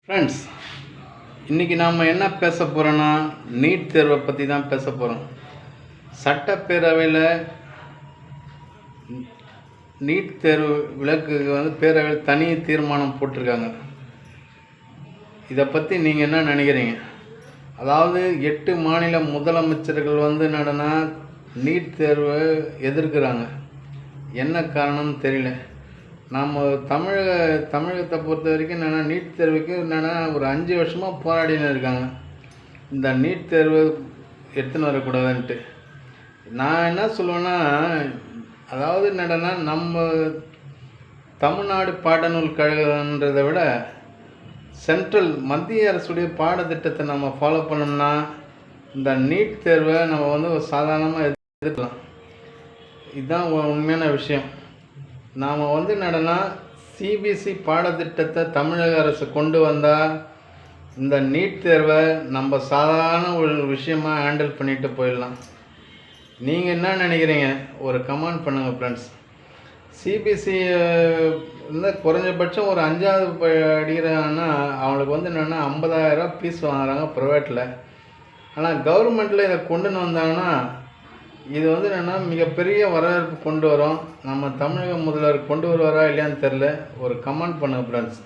Friends, இன்றைக்கி நாம் என்ன பேச போகிறோன்னா நீட் தேர்வை பற்றி தான் பேச போகிறோம். சட்டப்பேரவையில் நீட் தேர்வு விலக்குக்கு பேரவையில் தனி தீர்மானம் போட்டிருக்காங்க. இதை பற்றி நீங்கள் என்ன நினைக்கிறீங்க? அதாவது 8 மாநில முதலமைச்சர்கள் என்னடனா நீட் தேர்வை எதிர்க்கிறாங்க. என்ன காரணம்னு தெரியல. நம்ம தமிழகத்தை பொறுத்த வரைக்கும் நீட் தேர்வுக்கு ஒரு 5 வருஷமாக போராடின்னு இருக்காங்க. இந்த நீட் தேர்வு எடுத்துன்னு வரக்கூடாதுன்ட்டு. நான் என்ன சொல்லுவேன்னா, அதாவது நம்ம தமிழ்நாடு பாடநூல் கழகன்றதை விட சென்ட்ரல் மத்திய அரசுடைய பாடத்திட்டத்தை நம்ம ஃபாலோ பண்ணோம்னா இந்த நீட் தேர்வை நம்ம ஒரு சாதாரணமாக எதிர்க்கலாம். இதுதான் உண்மையான விஷயம். நாம் சிபிஎஸ்சி பாடத்திட்டத்தை தமிழக அரசு கொண்டு வந்தால் இந்த நீட் தேர்வை நம்ம சாதாரண ஒரு விஷயமாக ஹேண்டில் பண்ணிட்டு போயிடலாம். நீங்கள் என்ன நினைக்கிறீங்க? ஒரு கமெண்ட் பண்ணுங்கள் ஃப்ரெண்ட்ஸ். சிபிஎஸ்சி குறைஞ்சபட்சம் ஒரு 5ஆவது படிக்கிறாங்கன்னா அவங்களுக்கு என்னென்னா 50,000 ஃபீஸ் வாங்குறாங்க ப்ரைவேட்டில். ஆனால் கவர்மெண்ட்டில் இதை கொண்டுன்னு வந்தாங்கன்னா இது என்னென்னா மிகப்பெரிய வரவேற்பு கொண்டு வரும். நம்ம தமிழக முதல்வர் கொண்டு வருவாரா இல்லையான்னு தெரில. ஒரு கமெண்ட் பண்ணுங்கள் ஃப்ரெண்ட்ஸ்.